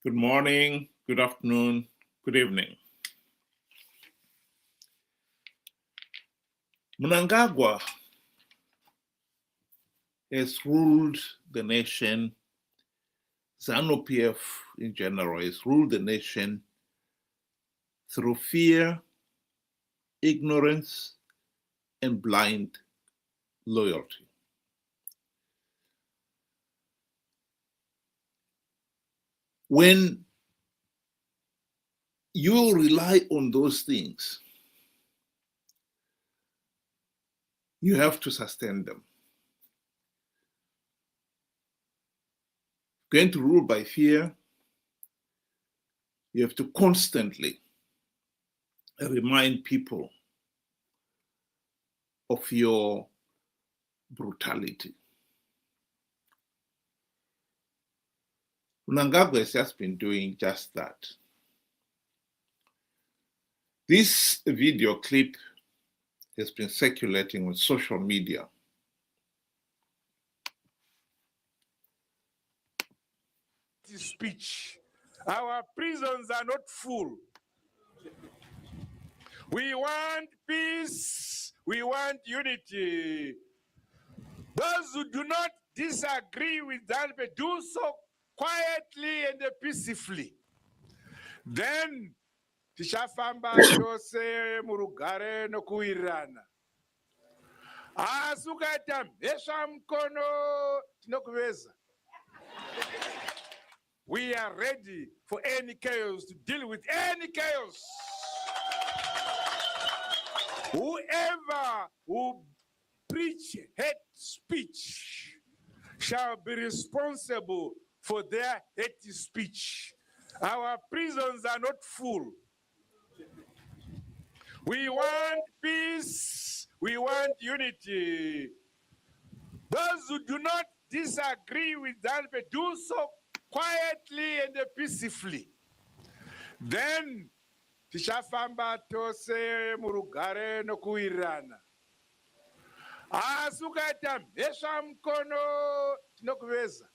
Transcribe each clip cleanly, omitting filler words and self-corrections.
Good morning, good afternoon, good evening. Mnangagwa has ruled the nation, ZANU-PF in general has ruled the nation through fear, ignorance, and blind loyalty. When you rely on those things, you have to sustain them. Going to rule by fear, you have to constantly remind people of your brutality. Mnangagwa has just been doing just that. This video clip has been circulating on social media. Speech. Our prisons are not full. We want peace. We want unity. Those who do not disagree with that, but do so quietly and peacefully. Then, tichafamba chose murugare nokuirana. Asukata mhesha mkono tinokuveza. We are ready for any chaos, to deal with any chaos. Whoever who preach hate speech shall be responsible for their hate speech. Our prisons are not full. We want peace. We want unity. Those who do not disagree with that, but do so quietly and peacefully. Then, tichafamba tose murugare nokuirana. Asukata mhesha mkono tinokuveza.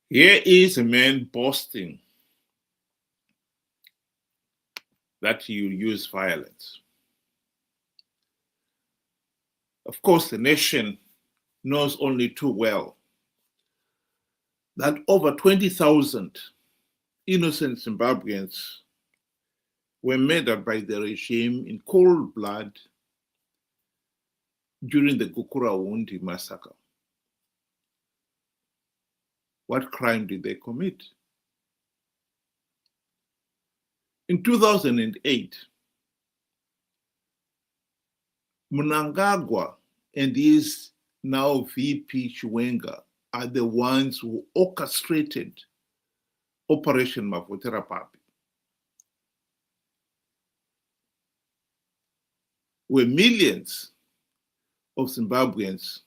Here is a man boasting that you use violence. Of course, the nation knows only too well that over 20,000 innocent Zimbabweans were murdered by the regime in cold blood during the Gukurahundi massacre. What crime did they commit? In 2008, Mnangagwa and his now VP Chiwenga are the ones who orchestrated Operation Mavotera Papi, where millions of Zimbabweans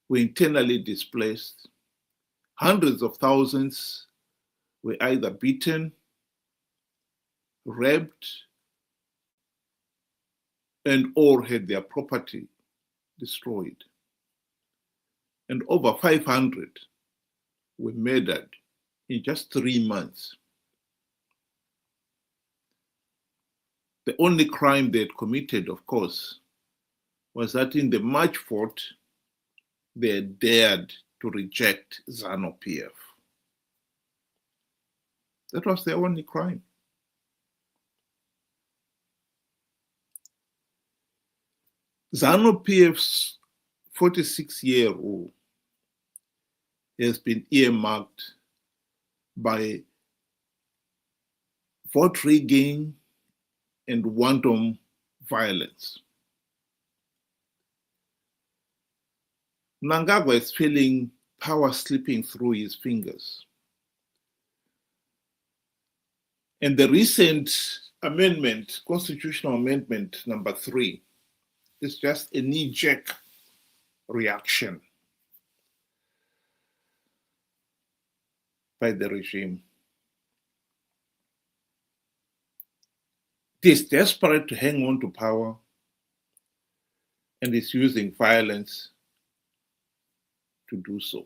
were internally displaced. Hundreds of thousands were either beaten, raped, and or had their property destroyed. And over 500 were murdered in just 3 months. The only crime they had committed, of course, was that in the March fort, they had dared to reject ZANU-PF. That was their only crime. ZANU-PF's 46-year rule has been earmarked by vote rigging and wanton violence. Mnangagwa is feeling power slipping through his fingers. And the recent amendment, constitutional amendment number 3, is just a knee-jerk reaction by the regime. It is desperate to hang on to power and is using violence to do so.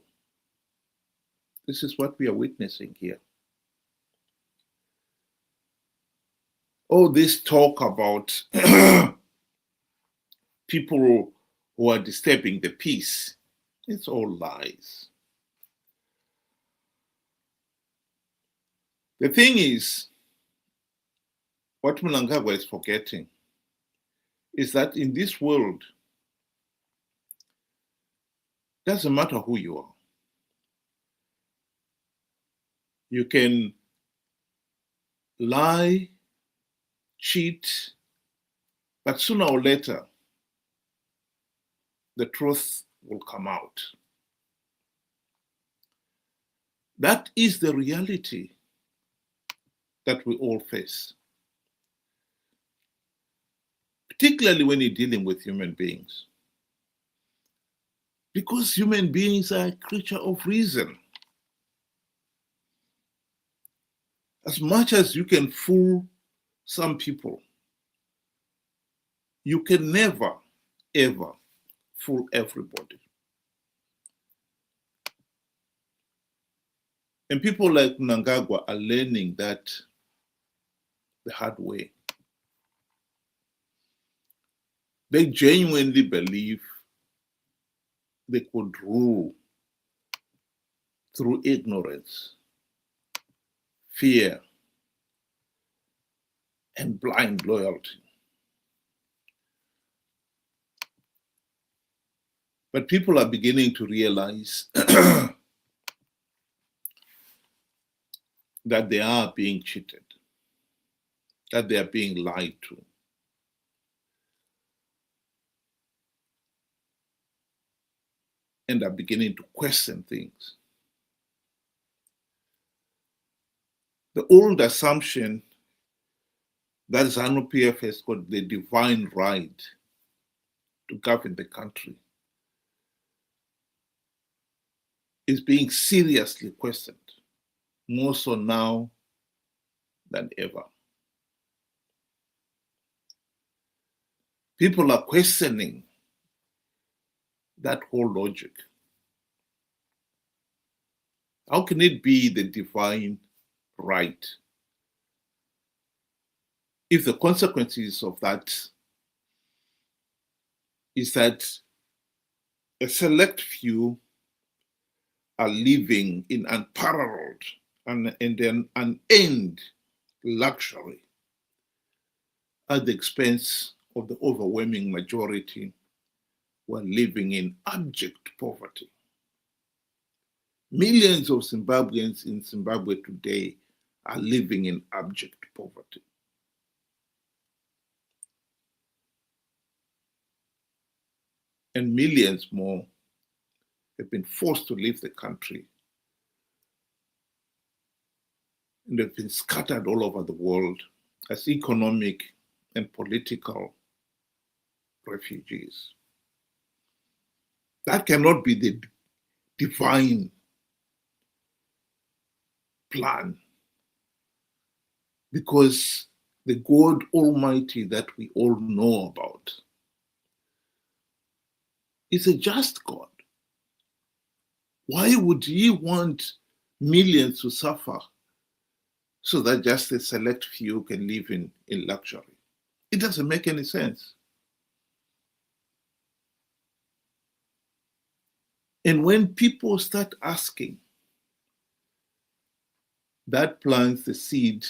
This is what we are witnessing here. All this talk about people who are disturbing the peace, it's all lies. The thing is, what Mnangagwa is forgetting is that in this world, doesn't matter who you are. You can lie, cheat, but sooner or later, the truth will come out. That is the reality that we all face, particularly when you're dealing with human beings. Because human beings are a creature of reason. As much as you can fool some people, you can never, ever fool everybody. And people like Mnangagwa are learning that the hard way. They genuinely believe they could rule through ignorance, fear, and blind loyalty. But people are beginning to realize that they are being cheated, that they are being lied to. And are beginning to question things. The old assumption that ZANU-PF has got the divine right to govern the country is being seriously questioned, more so now than ever. People are questioning that whole logic. How can it be the divine right if the consequences of that is that a select few are living in unparalleled and an unending luxury at the expense of the overwhelming majority who are living in abject poverty? Millions of Zimbabweans in Zimbabwe today are living in abject poverty. And millions more have been forced to leave the country and have been scattered all over the world as economic and political refugees. That cannot be the divine plan, because the God Almighty that we all know about is a just God. Why would He want millions to suffer so that just a select few can live in luxury? It doesn't make any sense. And when people start asking, that plants the seed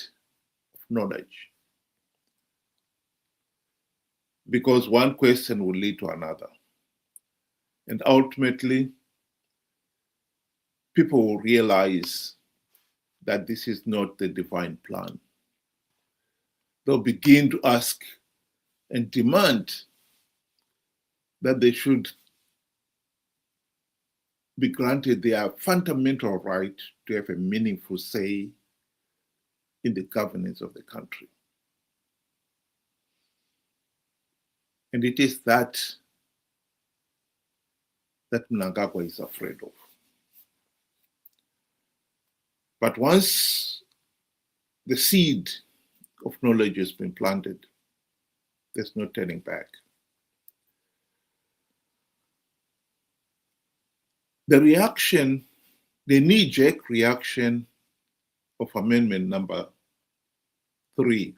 of knowledge. Because one question will lead to another. And ultimately, people will realize that this is not the divine plan. They'll begin to ask and demand that they should be granted their fundamental right to have a meaningful say in the governance of the country. And it is that Mnangagwa is afraid of. But once the seed of knowledge has been planted, there's no turning back. The reaction the knee-jerk reaction of amendment number 3.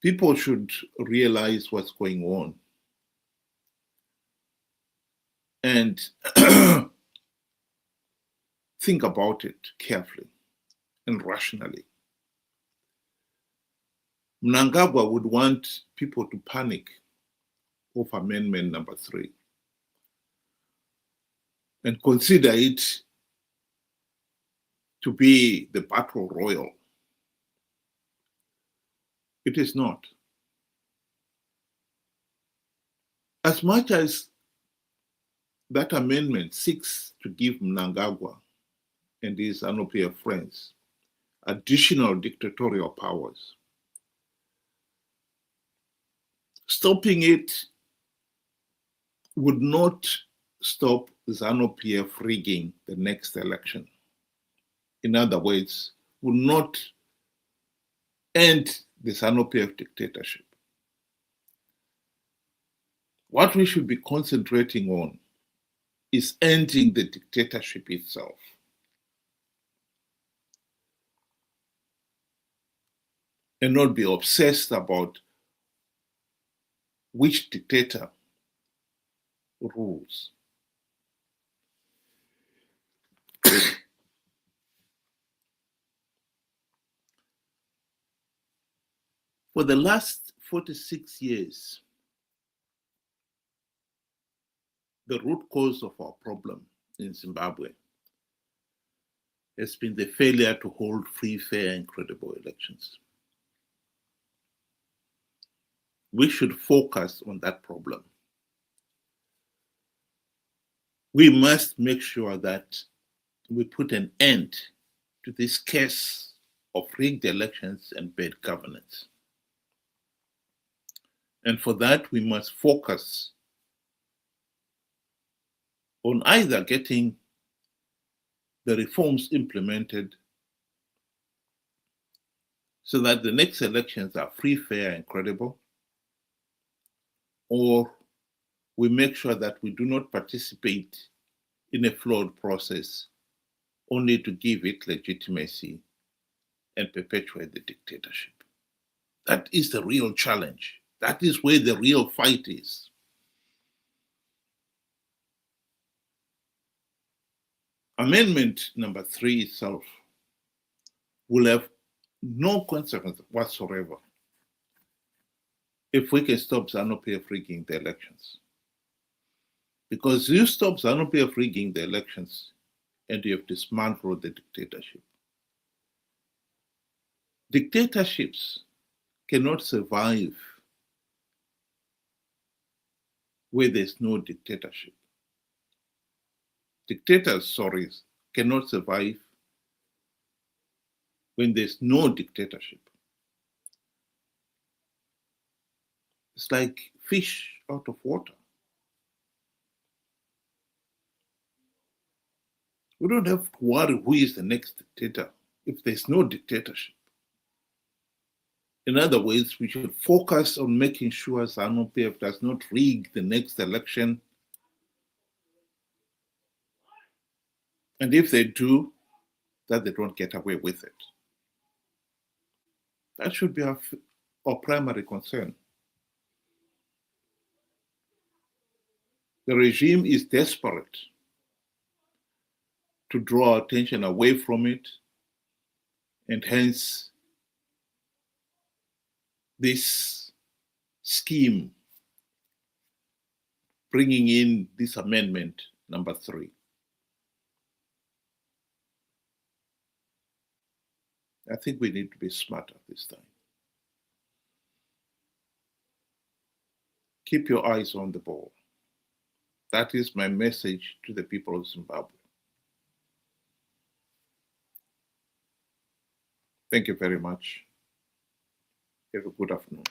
People should realize what's going on and think about it carefully and rationally. Mnangagwa would want people to panic over amendment number 3 and consider it to be the battle royal. It is not. As much as that amendment seeks to give Mnangagwa and his ZANU-PF friends additional dictatorial powers, stopping it would not stop ZANU-PF rigging the next election. In other words, would not end the ZANU-PF dictatorship. What we should be concentrating on is ending the dictatorship itself. And not be obsessed about which dictator rules. For the last 46 years, the root cause of our problem in Zimbabwe has been the failure to hold free, fair, and credible elections. We should focus on that problem. We must make sure that we put an end to this case of rigged elections and bad governance. And for that, we must focus on either getting the reforms implemented so that the next elections are free, fair, and credible, or we make sure that we do not participate in a flawed process only to give it legitimacy and perpetuate the dictatorship. That is the real challenge. That is where the real fight is. Amendment number 3 itself will have no consequence whatsoever if we can stop ZANU-PF rigging the elections. Because you stop ZANU-PF rigging the elections and you have dismantled the dictatorship. Dictatorships cannot survive where there's no dictatorship. Dictators, cannot survive when there's no dictatorship. It's like fish out of water. We don't have to worry who is the next dictator if there's no dictatorship. In other words, we should focus on making sure ZANU-PF does not rig the next election. And if they do, that they don't get away with it. That should be our primary concern. The regime is desperate to draw attention away from it, and hence this scheme bringing in this amendment number 3. I think we need to be smarter this time. Keep your eyes on the ball. That is my message to the people of Zimbabwe. Thank you very much. Have a good afternoon.